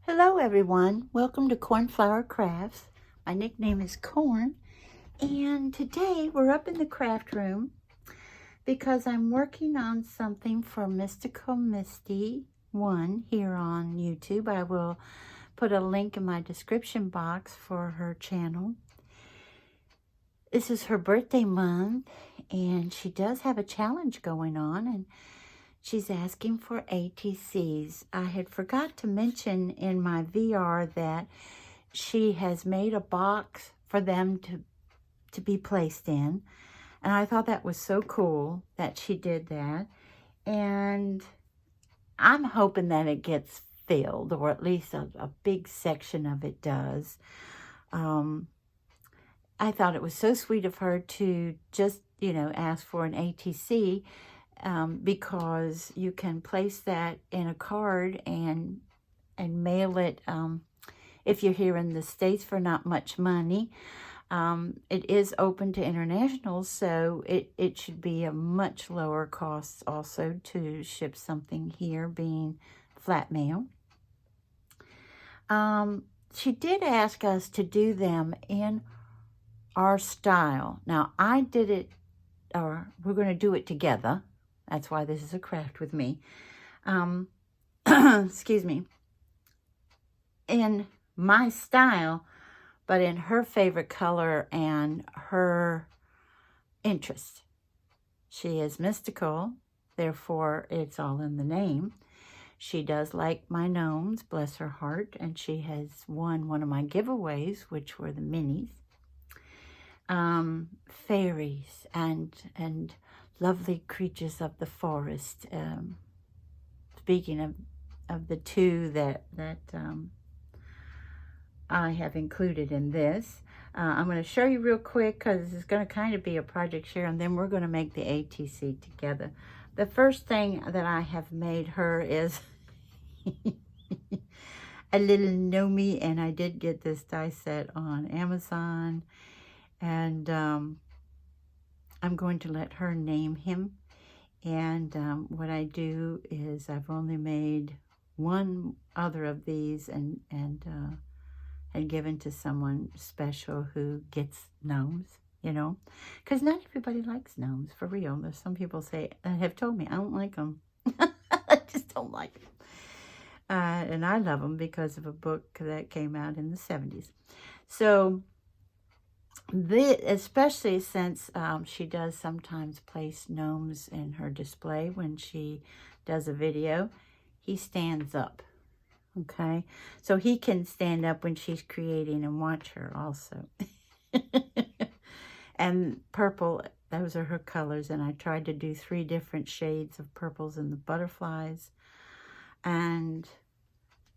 Hello everyone, welcome to Cornflower Crafts. My nickname is Corn, and today we're up in the craft room because I'm working on something for Mystical Misty 1 here on YouTube. I will put a link in my description box for her channel. This is her birthday month, and she does have a challenge going on, and she's asking for ATCs. I had forgot to mention in my VR that she has made a box for them to be placed in. And I thought that was so cool that she did that. And I'm hoping that it gets filled, or at least a big section of it does. I thought it was so sweet of her to just, ask for an ATC. Because you can place that in a card and mail it if you're here in the States for not much money. It is open to international, so it should be a much lower cost also to ship something here, being flat mail. She did ask us to do them in our style. Now, I did it, or we're going to do it together. That's why this is a craft with me. Excuse me. In my style, but in her favorite color and her interest. She is mystical, therefore it's all in the name. She does like my gnomes, bless her heart, and she has won one of my giveaways, which were the minis. Fairies and lovely creatures of the forest. Speaking of the two that I have included in this, I'm going to show you real quick because this is going to kind of be a project share, and then we're going to make the ATC together. The first thing that I have made her is a little Nomi, and I did get this die set on Amazon, and I'm going to let her name him. And what I do is I've only made one other of these and given to someone special who gets gnomes, because not everybody likes gnomes, for real. There's some people have told me I don't like them. I just don't like them. And I love them because of a book that came out in the 70s. So especially since she does sometimes place gnomes in her display when she does a video, he stands up. Okay, so he can stand up when she's creating and watch her also. And purple, those are her colors, and I tried to do 3 different shades of purples in the butterflies. And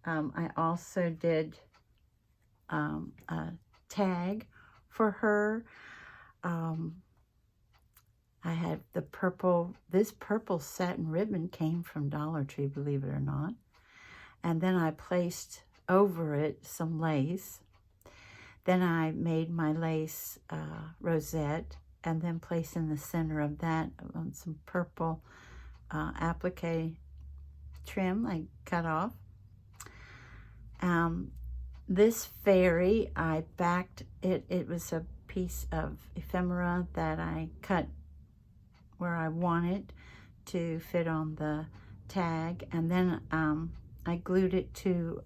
I also did a tag for her. I had the purple, this purple satin ribbon came from Dollar Tree, believe it or not. And then I placed over it some lace. Then I made my lace rosette, and then placed in the center of that some purple applique trim I cut off. This fairy, I backed it. It was a piece of ephemera that I cut where I wanted to fit on the tag, and then I glued it to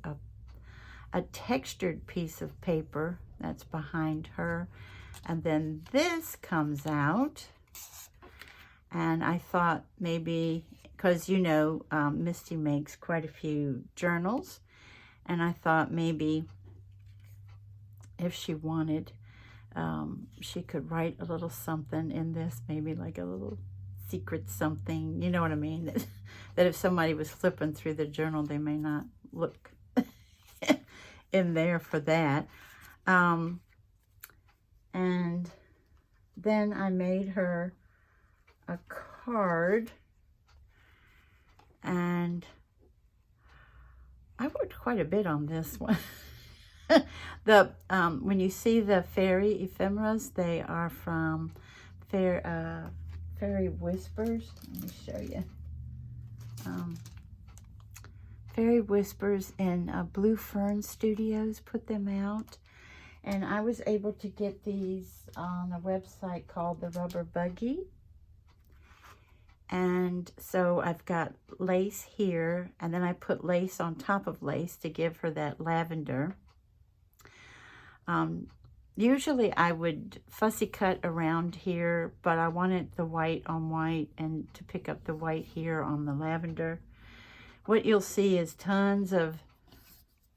a textured piece of paper that's behind her. And then this comes out, and I thought maybe, because Misty makes quite a few journals, and I thought maybe if she wanted, she could write a little something in this, maybe like a little secret something, you know what I mean? That if somebody was flipping through the journal, they may not look in there for that. And then I made her a card, and I worked quite a bit on this one. When you see the fairy ephemeras, they are from Fairy Whispers. Let me show you. Fairy Whispers and Blue Fern Studios put them out. And I was able to get these on a website called The Rubber Buggy. And so I've got lace here, and then I put lace on top of lace to give her that lavender. Usually I would fussy cut around here, but I wanted the white on white and to pick up the white here on the lavender. What you'll see is tons of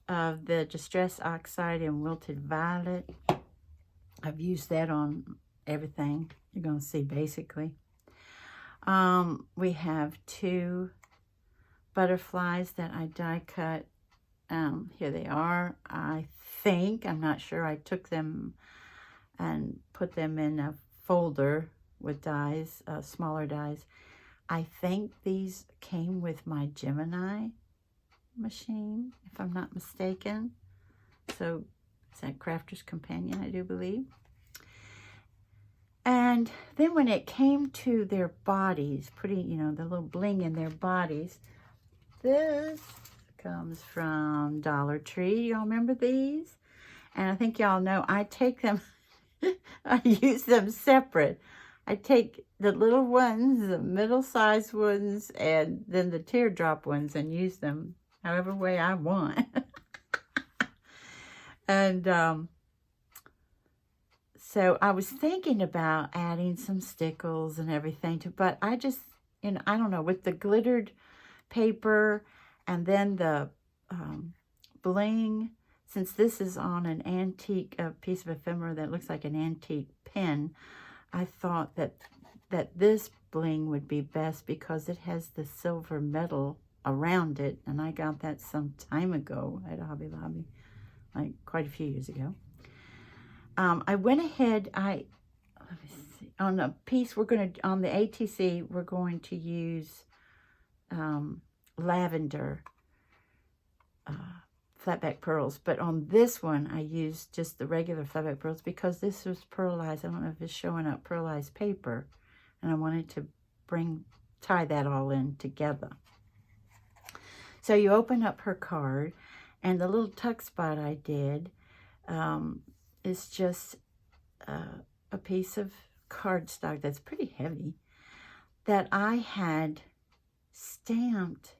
the Distress Oxide and Wilted Violet. I've used that on everything you're going to see basically. We have 2 butterflies that I die cut. Here they are. I'm not sure, I took them and put them in a folder with dies, smaller dies. I think these came with my Gemini machine, if I'm not mistaken. So it's that Crafter's Companion, I do believe. And then when it came to their bodies, putting, you know, the little bling in their bodies, this comes from Dollar Tree. Y'all remember these? And I think y'all know I take them, I use them separate. I take the little ones, the middle-sized ones, and then the teardrop ones and use them however way I want. And so I was thinking about adding some stickles and everything, but I just, you know, I don't know, with the glittered paper and then the bling, since this is on an antique piece of ephemera that looks like an antique pen, I thought that this bling would be best because it has the silver metal around it, and I got that some time ago at Hobby Lobby, like quite a few years ago. I went ahead, let me see, on a piece on the ATC, we're going to use lavender flatback pearls, but on this one I used just the regular flatback pearls because this was pearlized. I don't know if it's showing up, pearlized paper, and I wanted to tie that all in together. So you open up her card, and the little tuck spot I did is just a piece of cardstock that's pretty heavy that I had stamped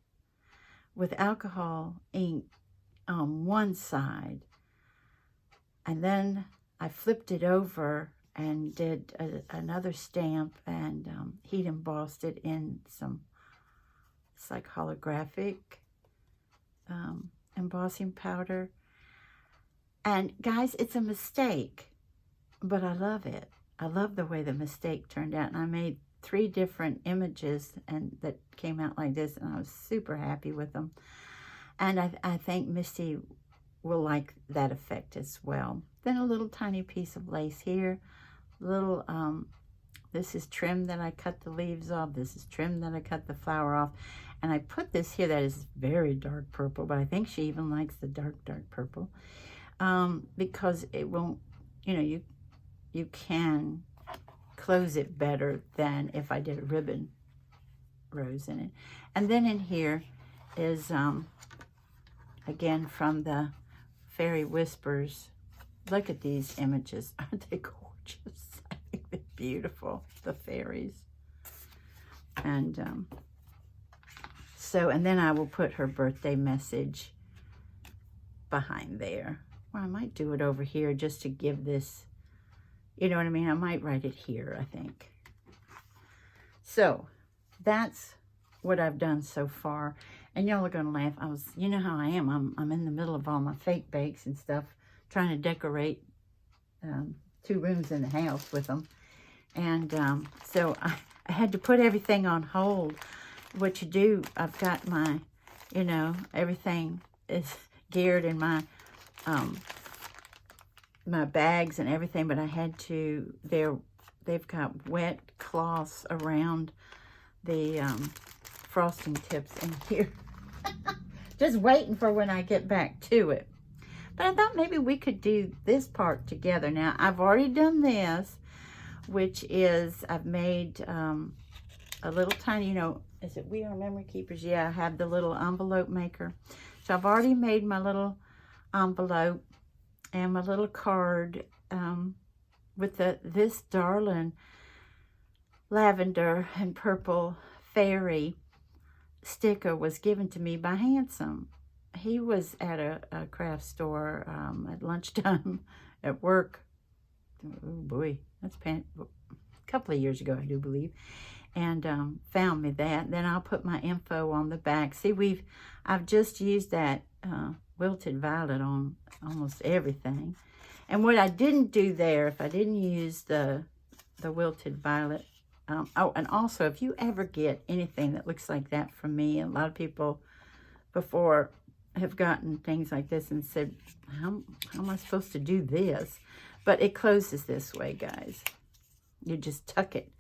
with alcohol ink on one side, and then I flipped it over and did another stamp and heat embossed it in some, it's like holographic embossing powder. And guys, it's a mistake, but I love it. I love the way the mistake turned out, and I made 3 different images and that came out like this, and I was super happy with them. And I think Misty will like that effect as well. Then a little tiny piece of lace here. Little, this is trim that I cut the leaves off. This is trim that I cut the flower off. And I put this here that is very dark purple, but I think she even likes the dark, dark purple. Because it won't, you know, you can close it better than if I did a ribbon rose in it. And then in here is, again, from the Fairy Whispers. Look at these images. Aren't they gorgeous? I think they're beautiful, the fairies. And so, and then I will put her birthday message behind there. Or I might do it over here just to give this, you know what I mean? I might write it here, I think. So, that's what I've done so far. And y'all are gonna laugh. You know how I am. I'm in the middle of all my fake bakes and stuff, trying to decorate 2 rooms in the house with them. And so I had to put everything on hold. What you do, I've got my, you know, everything is geared in my my bags and everything, but I had to, they've got wet cloths around the frosting tips in here. Just waiting for when I get back to it. But I thought maybe we could do this part together. Now, I've already done this, which is I've made a little tiny, you know, is it We Are Memory Keepers? Yeah, I have the little envelope maker. So I've already made my little envelope and my little card with this darling lavender and purple fairy sticker was given to me by Handsome. He was at a craft store at lunchtime at work. Oh boy, that's a couple of years ago, I do believe. And found me that. Then I'll put my info on the back. See, I've just used that wilted violet on almost everything. And what I didn't do there, if I didn't use the wilted violet, oh, and also if you ever get anything that looks like that from me, and a lot of people before have gotten things like this and said, how am I supposed to do this? But it closes this way, guys. You just tuck it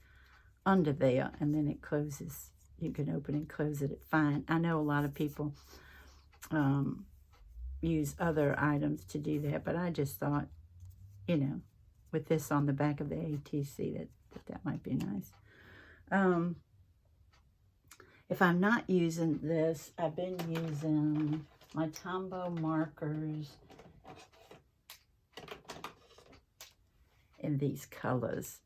under there and then it closes. You can open and close it fine. I know a lot of people use other items to do that, but I just thought, you know, with this on the back of the ATC, that might be nice. If I'm not using this, I've been using my Tombow markers in these colors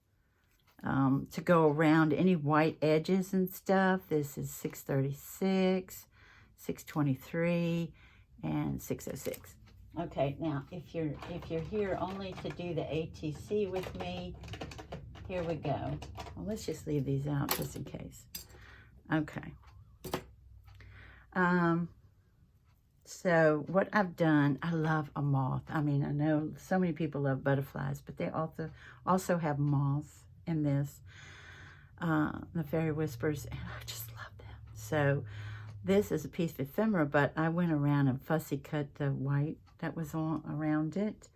to go around any white edges and stuff. This is 636, 623, and 606. Okay, now if you're here only to do the ATC with me, here we go. Well, let's just leave these out just in case. Okay. So what I've done, I love a moth. I mean, I know so many people love butterflies, but they also have moths in this, the Fairy Whispers, and I just love them. So this is a piece of ephemera, but I went around and fussy cut the white that was on around it.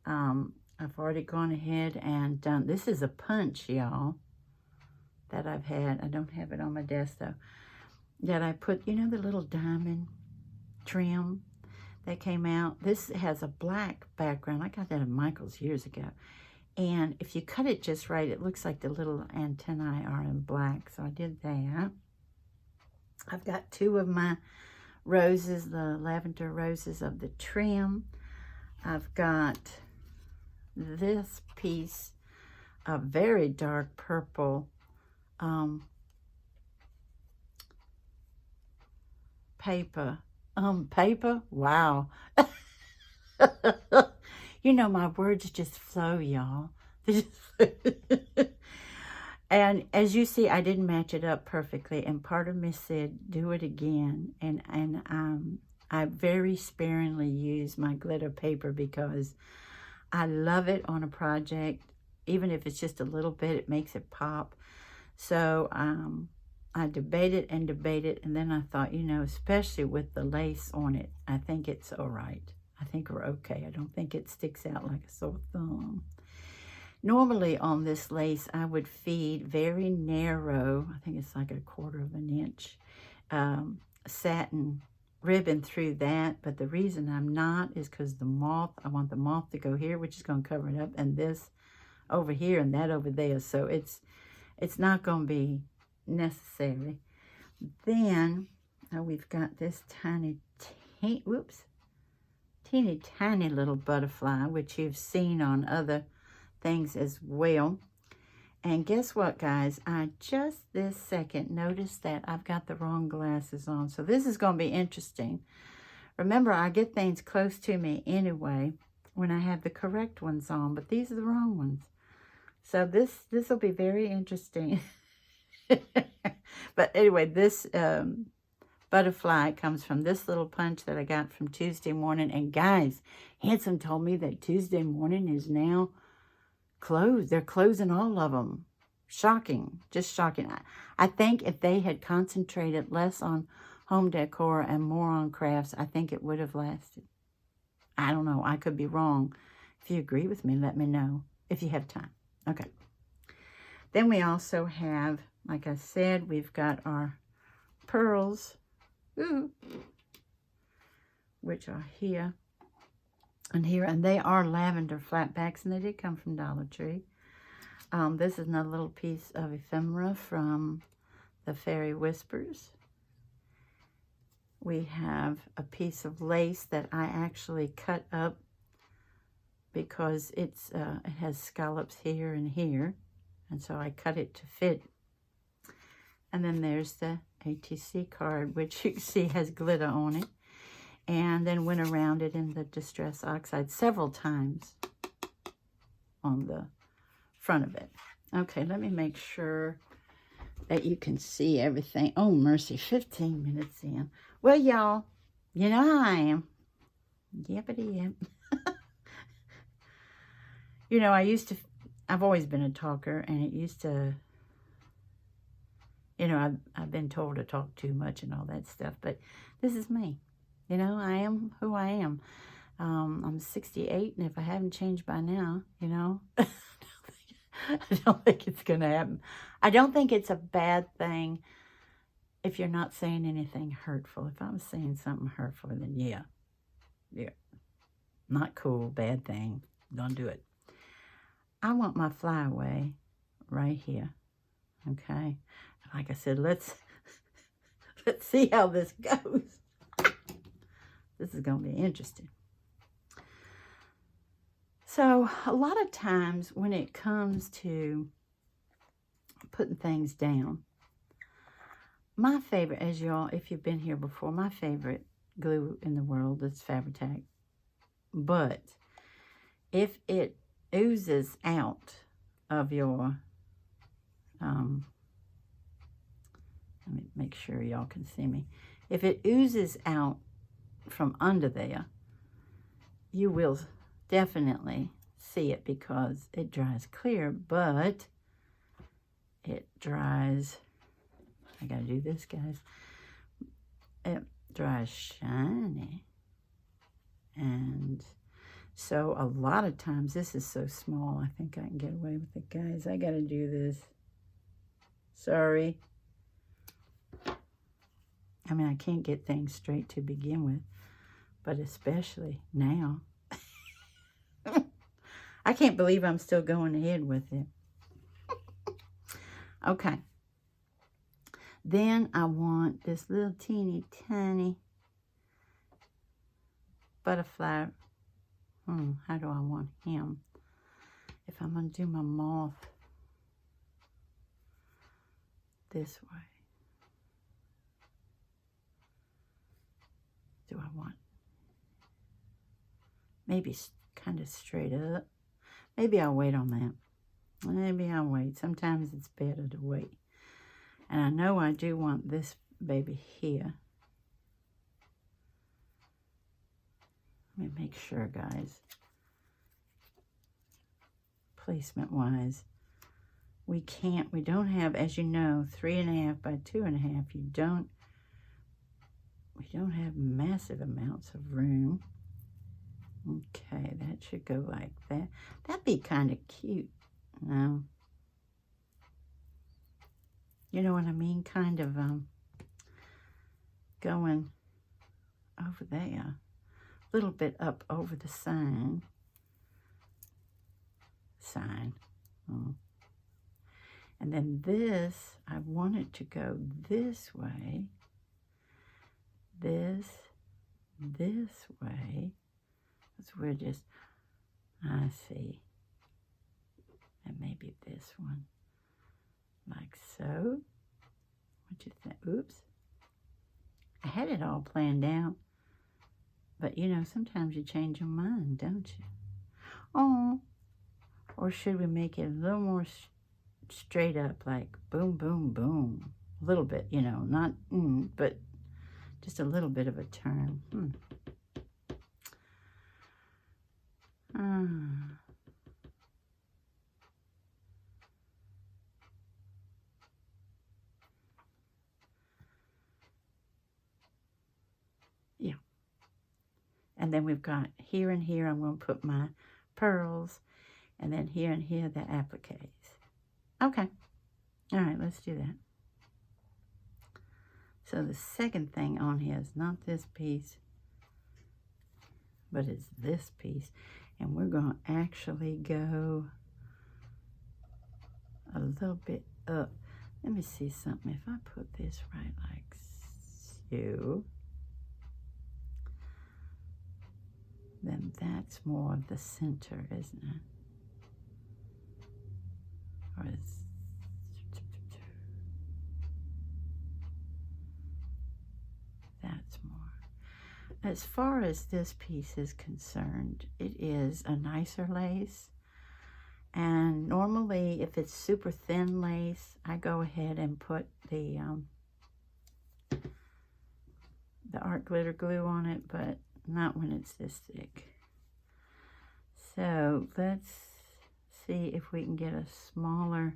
I've already gone ahead and done, this is a punch, y'all, that I've had. I don't have it on my desk though. That I put, you know, the little diamond trim that came out. This has a black background. I got that at Michael's years ago. And if you cut it just right, it looks like the little antennae are in black. So I did that. I've got two of my roses, the lavender roses of the trim. I've got this piece of very dark purple paper. Wow. You know, my words just flow, y'all. And as you see, I didn't match it up perfectly, and part of me said, do it again. And I very sparingly use my glitter paper because I love it on a project. Even if it's just a little bit, it makes it pop. So I debated, and then I thought, you know, especially with the lace on it, I think it's all right. I think we're okay. I don't think it sticks out like a sore thumb. Normally on this lace, I would feed very narrow, I think it's like 1/4 of an inch, satin ribbon through that. But the reason I'm not is because the moth, I want the moth to go here, which is going to cover it up, and this over here and that over there. So it's not going to be necessary. Then we've got this teeny tiny little butterfly, which you've seen on other things as well. And guess what, guys? I just this second noticed that I've got the wrong glasses on. So this is going to be interesting. Remember, I get things close to me anyway when I have the correct ones on, but these are the wrong ones. So this will be very interesting. But anyway, this butterfly comes from this little punch that I got from Tuesday morning. And guys, Handsome told me that Tuesday morning is now closed. They're closing all of them. Shocking. Just shocking. I think if they had concentrated less on home decor and more on crafts, I think it would have lasted. I don't know. I could be wrong. If you agree with me, let me know if you have time. Okay. Then we also have, like I said, we've got our pearls, which are here and here, and they are lavender flatbacks, and they did come from Dollar Tree. This is another little piece of ephemera from the Fairy Whispers. We have a piece of lace that I actually cut up because it has scallops here and here, and so I cut it to fit. And then there's the ATC card, which you can see has glitter on it, and then went around it in the Distress Oxide several times on the front of it. Okay, let me make sure that you can see everything. Oh, mercy, 15 minutes in. Well, y'all, you know how I am. Yippity yip. You know, I've always been a talker, and it used to, you know, I've been told to talk too much and all that stuff, but this is me. You know, I am who I am. I'm 68, and if I haven't changed by now, you know, I don't think it's going to happen. I don't think it's a bad thing if you're not saying anything hurtful. If I'm saying something hurtful, then yeah. Not cool, bad thing. Don't do it. I want my flyaway right here. Okay? Like I said, let's see how this goes. This is going to be interesting. So, a lot of times when it comes to putting things down, my favorite, as y'all, if you've been here before, my favorite glue in the world is Fabri-Tac. But if it oozes out of your, let me make sure y'all can see me. If it oozes out from under there, you will definitely see it because it dries clear, but it dries, I gotta do this, guys. It dries shiny. And so a lot of times, this is so small, I think I can get away with it, guys. I gotta do this. Sorry. I mean, I can't get things straight to begin with, but especially now. I can't believe I'm still going ahead with it. Okay. Then I want this little teeny tiny butterfly. How do I want him? If I'm going to do my moth this way. Do I want maybe kind of straight up? Maybe I'll wait on that. Maybe I'll wait. Sometimes it's better to wait. And I know I do want this baby here. Let me make sure, guys. Placement-wise, we don't have, as you know, 3.5 by 2.5. We don't have massive amounts of room. Okay, that should go like that. That'd be kind of cute. No. You know what I mean? Kind of going over there. A little bit up over the sign. Oh. And then this, I want it to go this way. This way. So we're just, I see. And maybe this one. Like so. What you think? Oops. I had it all planned out. But, you know, sometimes you change your mind, don't you? Oh. Or should we make it a little more straight up, like boom, boom, boom? A little bit, you know, not, but just a little bit of a turn. Yeah. And then we've got here and here, I'm going to put my pearls. And then here and here, the appliques. Okay. All right, let's do that. So the second thing on here is not this piece, but it's this piece. And we're going to actually go a little bit up. Let me see something. If I put this right like so, then that's more of the center, isn't it? Or is that's more. As far as this piece is concerned, it is a nicer lace. And normally, if it's super thin lace, I go ahead and put the art glitter glue on it, but not when it's this thick. So let's see if we can get a smaller,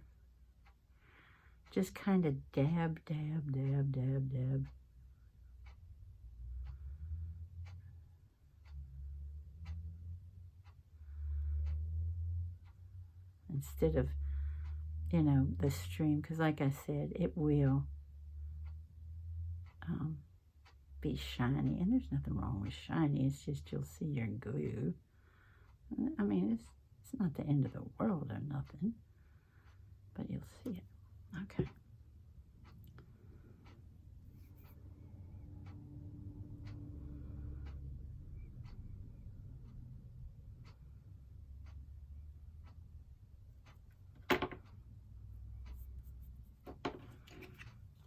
just kind of dab, dab, dab, dab, dab. Instead of, you know, the stream, because like I said, it will be shiny, and there's nothing wrong with shiny. It's just you'll see your glue. I mean, it's not the end of the world or nothing, but you'll see it. Okay.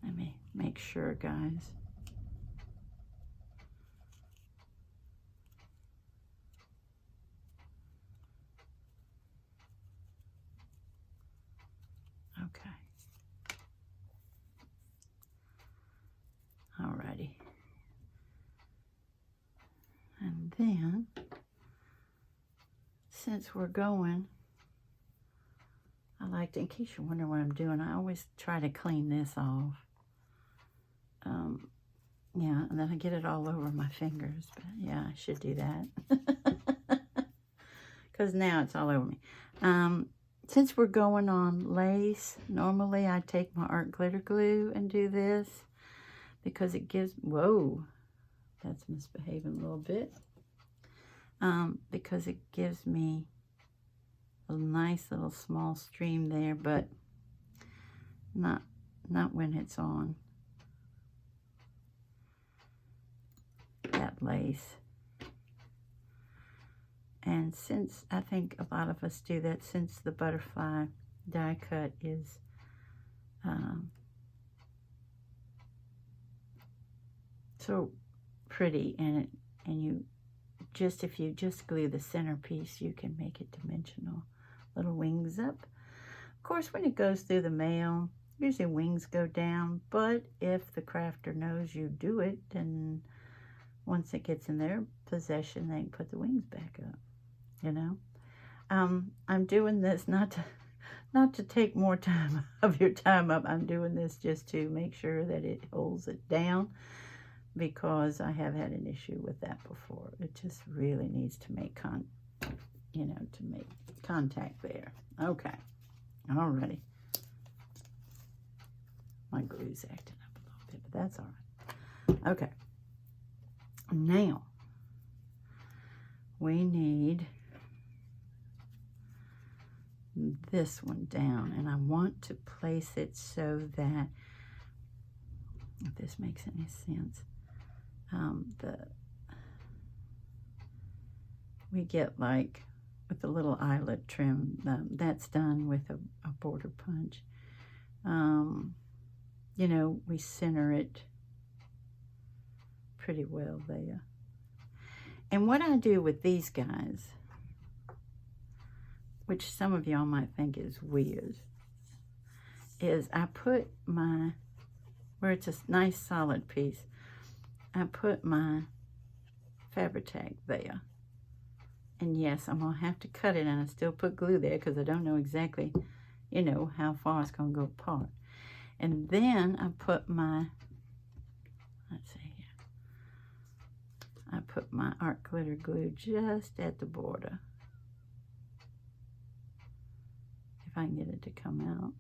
Let me make sure, guys. Okay. Alrighty. And then, since we're going, I like to, in case you wonder what I'm doing, I always try to clean this off. Yeah, and then I get it all over my fingers, but yeah, I should do that. Because now it's all over me. Since we're going on lace, normally I take my art glitter glue and do this because it gives, whoa, that's misbehaving a little bit. Because it gives me a nice little small stream there, but not when it's on that lace. And since I think a lot of us do that, since the butterfly die cut is so pretty, and you just, if you just glue the centerpiece, you can make it dimensional. Little wings up. Of course, when it goes through the mail, usually wings go down, but if the crafter knows you do it, then once it gets in their possession, they can put the wings back up, you know. I'm doing this not to take more time of your time up. I'm doing this just to make sure that it holds it down, because I have had an issue with that before. It just really needs to make contact there. Okay. Alrighty. My glue's acting up a little bit, but that's all right. Okay. Now, we need this one down, and I want to place it so that, if this makes any sense, we get like with the little eyelet trim, that's done with a border punch. You know, we center it pretty well there. And what I do with these guys, which some of y'all might think is weird, is I put my, where it's a nice solid piece, I put my Fabri-Tac there. And yes, I'm going to have to cut it, and I still put glue there because I don't know exactly, you know, how far it's going to go apart. And then I put my, let's see here, I put my art glitter glue just at the border. If I can get it to come out.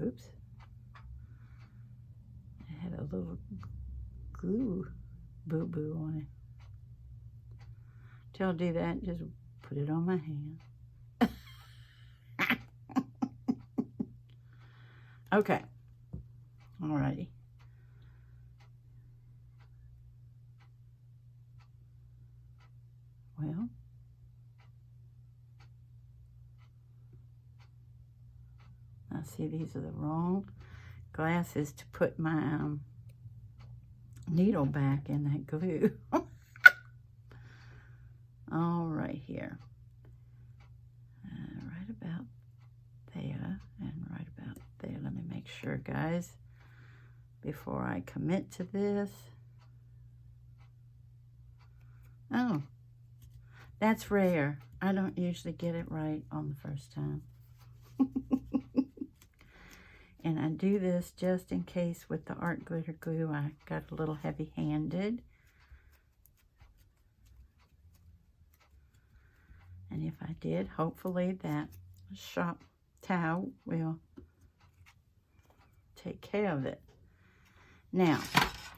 Oops. I had a little glue boo-boo on it. Till I do that, just put it on my hand. Okay. Alrighty. Well, I see these are the wrong glasses to put my needle back in that glue. All right here. Right about there and right about there. Let me make sure, guys, before I commit to this. Oh, that's rare. I don't usually get it right on the first time. And I do this just in case with the art glitter glue. I got a little heavy-handed. And if I did, hopefully that shop towel will take care of it. Now,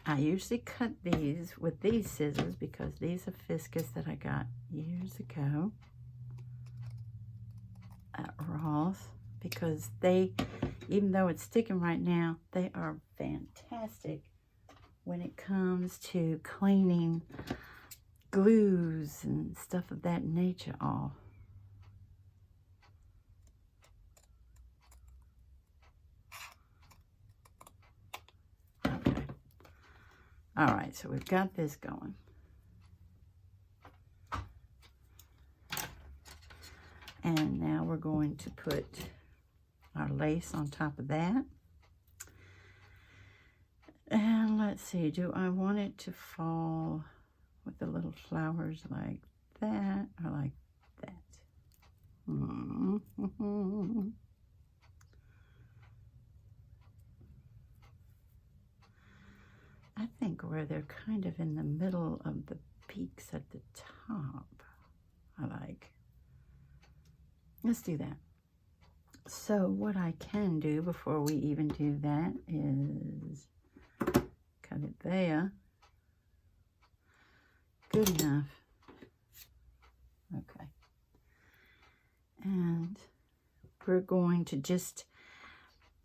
I usually cut these with these scissors because these are Fiskus that I got years ago at Ross, because they, even though it's sticking right now, they are fantastic when it comes to cleaning glues and stuff of that nature off. Okay. All right, so we've got this going. And now we're going to put our lace on top of that. And let's see, do I want it to fall with the little flowers like that or like that? I think where they're kind of in the middle of the peaks at the top, I like. Let's do that. So what I can do before we even do that is cut it there. Good enough. Okay. And we're going to just,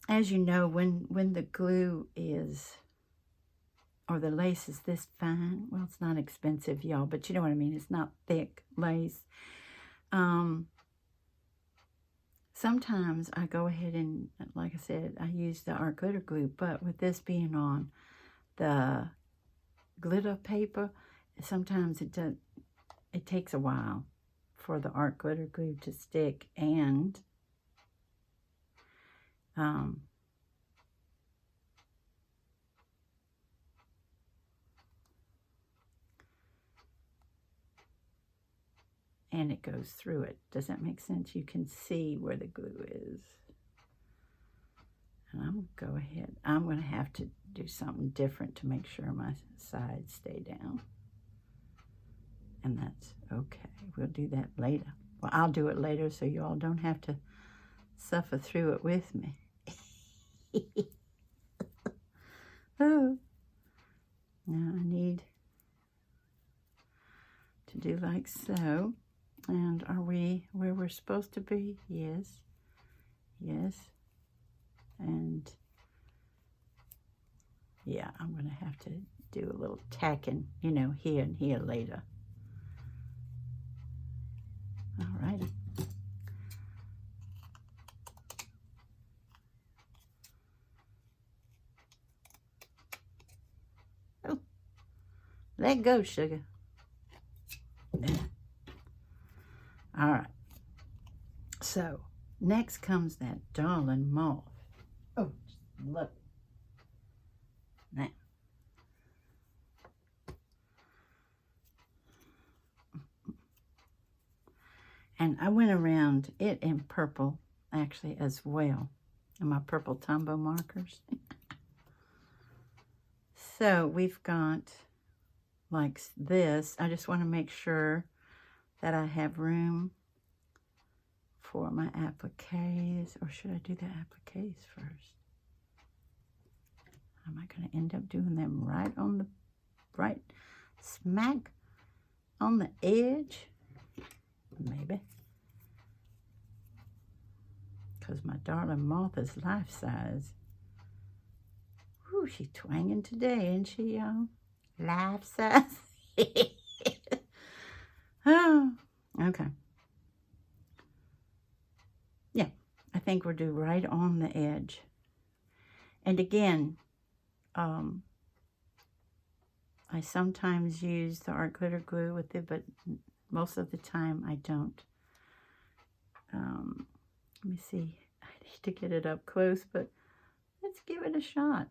as you know, when the glue is, or the lace is this fine, well, it's not expensive, y'all, but you know what I mean. It's not thick lace. Sometimes I go ahead and, like I said, I use the art glitter glue, but with this being on the glitter paper, sometimes it takes a while for the art glitter glue to stick, and it goes through it. Does that make sense? You can see where the glue is. And I'm going to go ahead. I'm going to have to do something different to make sure my sides stay down. And that's okay. We'll do that later. Well, I'll do it later so you all don't have to suffer through it with me. Oh. Now I need to do like so. And are we where we're supposed to be? Yes. Yes. And yeah, I'm going to have to do a little tacking, you know, here and here later. Alrighty. Oh, let go, sugar. Yeah. All right. So next comes that darling moth. Oh, look. Now. And I went around it in purple, actually, as well. And my purple Tombow markers. So we've got like this. I just want to make sure that I have room for my appliques. Or should I do the appliques first? Am I going to end up doing them right on the, right smack on the edge. Maybe. Because my darling moth is life-size. Whew, she's twanging today, isn't she, y'all? Life-size. Oh, okay. Yeah, I think we're due right on the edge. And again, I sometimes use the art glitter glue with it, but most of the time I don't. Let me see. I need to get it up close, but let's give it a shot.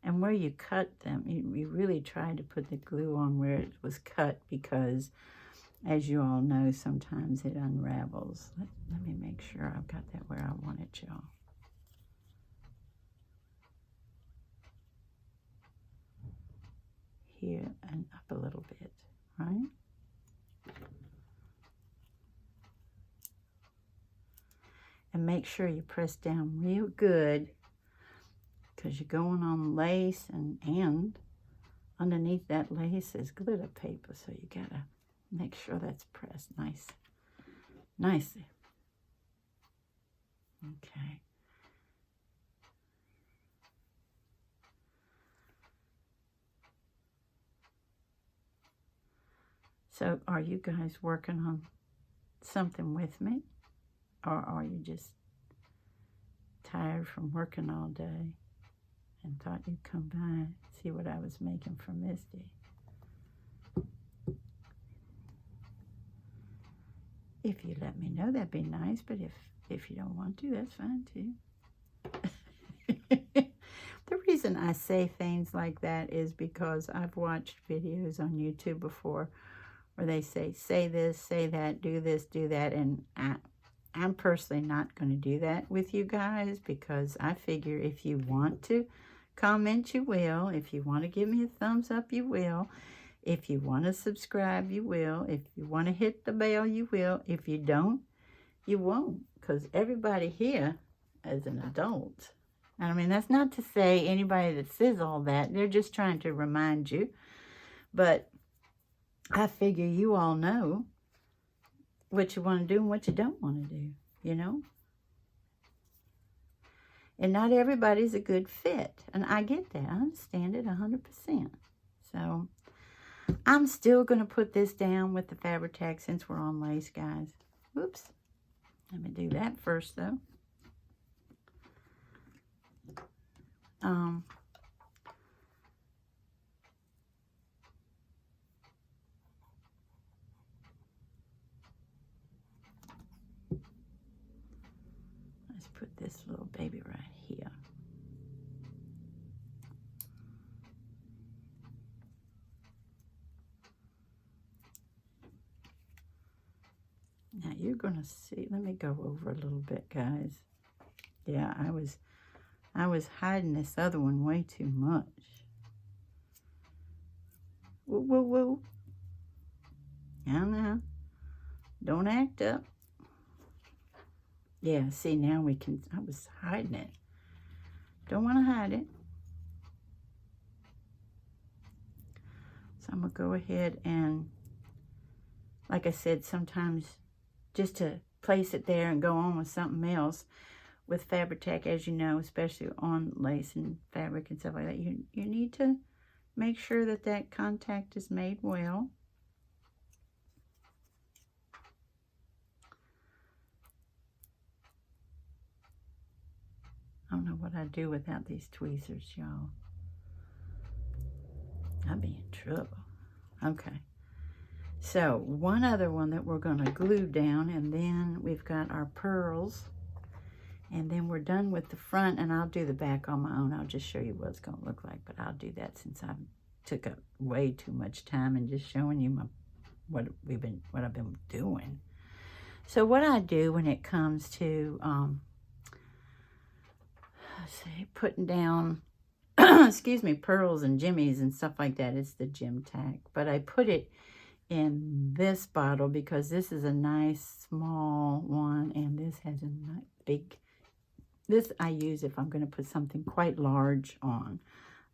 And where you cut them, you really try to put the glue on where it was cut, because as you all know, sometimes it unravels. Let me make sure I've got that where I want it, y'all. Here and up a little bit, right? And make sure you press down real good, because you're going on lace, and underneath that lace is glitter paper, so you gotta make sure that's pressed nicely. Okay. So are you guys working on something with me? Or are you just tired from working all day and thought you'd come by and see what I was making for Misty? If you let me know, that'd be nice, but if you don't want to, that's fine too. The reason I say things like that is because I've watched videos on YouTube before where they say this, say that, do this, do that, and I'm personally not going to do that with you guys, because I figure if you want to comment, you will. If you want to give me a thumbs up, you will. If you want to subscribe, you will. If you want to hit the bell, you will. If you don't, you won't, because everybody here is an adult. And I mean, that's not to say anybody that says all that. They're just trying to remind you. But I figure you all know what you want to do and what you don't want to do, you know? And not everybody's a good fit. And I get that. I understand it 100%. So I'm still going to put this down with the Fabri-Tac since we're on lace, guys. Whoops. Let me do that first, though. Let's put this little baby right here. Now you're going to see, let me go over a little bit, guys. Yeah, I was hiding this other one way too much. Whoa, whoa, whoa. Now, don't act up. Yeah, see, now we can, I was hiding it. Don't want to hide it. So I'm going to go ahead and, like I said, sometimes just to place it there and go on with something else with Fabri-Tac, as you know, especially on lace and fabric and stuff like that, you need to make sure that that contact is made well. I don't know what I'd do without these tweezers, y'all. I'd be in trouble. Okay. So, one other one that we're going to glue down, and then we've got our pearls. And then we're done with the front, and I'll do the back on my own. I'll just show you what it's going to look like, but I'll do that since I took up way too much time and just showing you what I've been doing. So what I do when it comes to putting down excuse me, pearls and jimmies and stuff like that, it's the Gem Tac, but I put it in this bottle because this is a nice small one, and this has a nice big. This I use if I'm going to put something quite large on.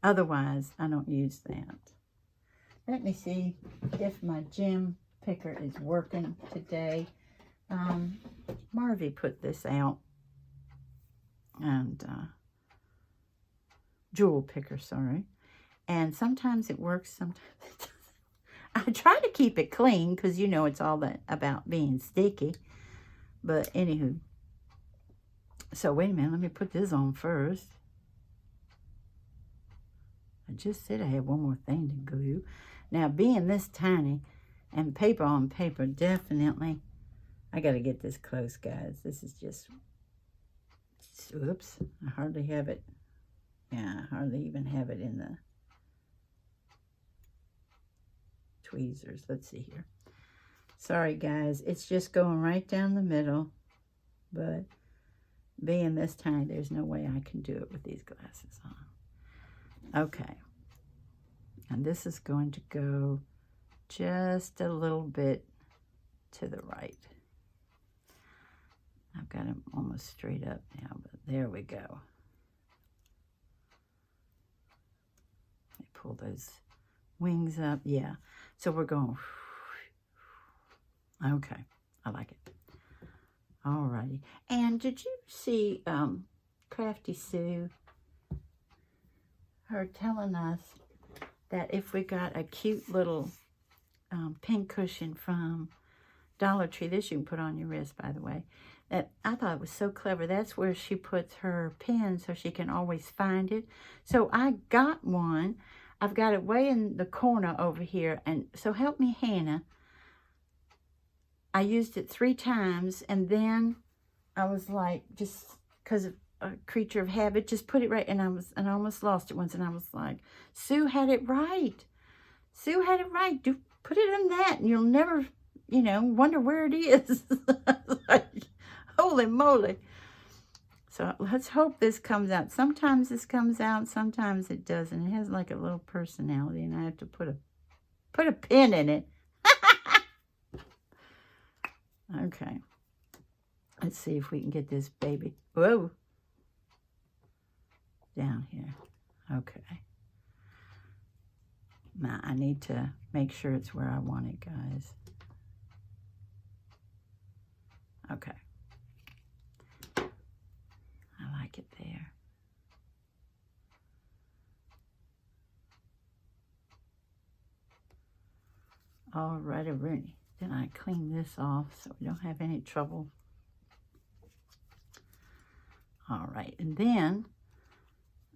Otherwise, I don't use that. Let me see if my gem picker is working today. Marvy put this out. And jewel picker, sorry. And sometimes it works, sometimes it doesn't. I try to keep it clean because you know it's all that about being sticky. But anywho. So wait a minute, let me put this on first. I just said I had one more thing to glue. Now, being this tiny and paper on paper, definitely, I got to get this close, guys. This is just, oops, I hardly have it. Yeah, I hardly even have it in the tweezers. Let's see here. Sorry, guys. It's just going right down the middle. But being this tiny, there's no way I can do it with these glasses on. Okay. And this is going to go just a little bit to the right. I've got them almost straight up now, but there we go. Let me pull those wings up. Yeah. So we're going. Okay. I like it. Alrighty. And did you see Crafty Sue? Her telling us that if we got a cute little pin cushion from Dollar Tree, this you can put on your wrist, by the way, that I thought it was so clever. That's where she puts her pin so she can always find it. So I got one. I've got it way in the corner over here. And so help me, Hannah. I used it 3 times, and then I was like, just because of a creature of habit, just put it right, and I almost lost it once, and I was like, Sue had it right. Sue had it right. Put it in that, and you'll never, you know, wonder where it is. Like, holy moly. So let's hope this comes out. Sometimes this comes out, sometimes it doesn't. It has like a little personality, and I have to put a pin in it. Okay. Let's see if we can get this baby. Whoa. Down here. Okay. Now, I need to make sure it's where I want it, guys. Okay. I like it there. All righty, Rooney. Then I clean this off so we don't have any trouble. All right, and then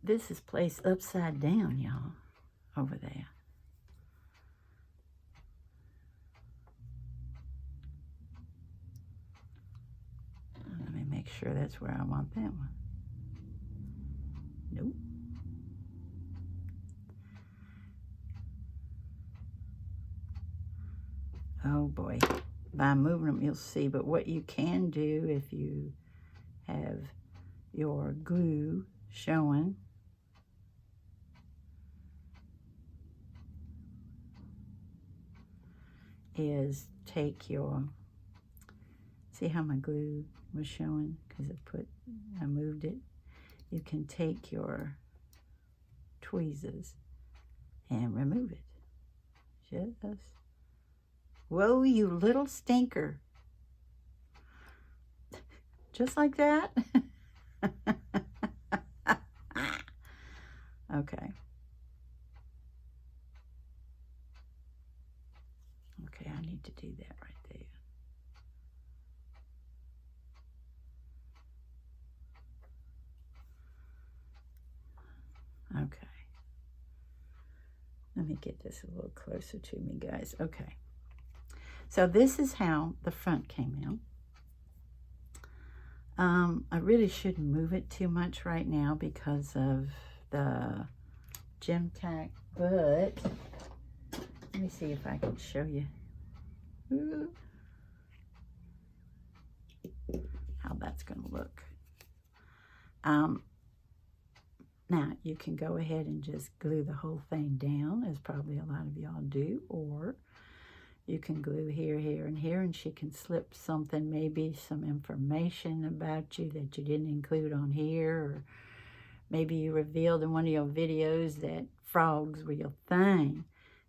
this is placed upside down, y'all, over there. Let me make sure that's where I want that one. Nope. Oh boy, by moving them you'll see, but what you can do if you have your glue showing is take your, see how my glue was showing because I moved it. You can take your tweezers and remove it. Just, whoa, you little stinker. Just like that. Okay. Okay, I need to do that right there. Okay. Let me get this a little closer to me, guys. Okay. So this is how the front came out. I really shouldn't move it too much right now because of the gem tack, but let me see if I can show you how that's going to look. Now, you can go ahead and just glue the whole thing down, as probably a lot of y'all do, or You can glue here, here, and here, and she can slip something, maybe some information about you that you didn't include on here, or maybe you revealed in one of your videos that frogs were your thing.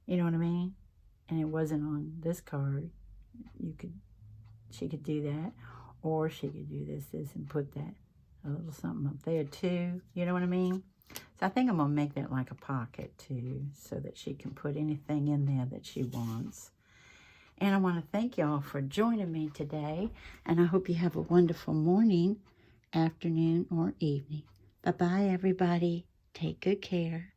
You know what I mean? And it wasn't on this card. She could do that, or she could do this, and put that a little something up there too. You know what I mean? So I think I'm gonna make that like a pocket too, so that she can put anything in there that she wants. And I want to thank y'all for joining me today, and I hope you have a wonderful morning, afternoon, or evening. Bye-bye, everybody. Take good care.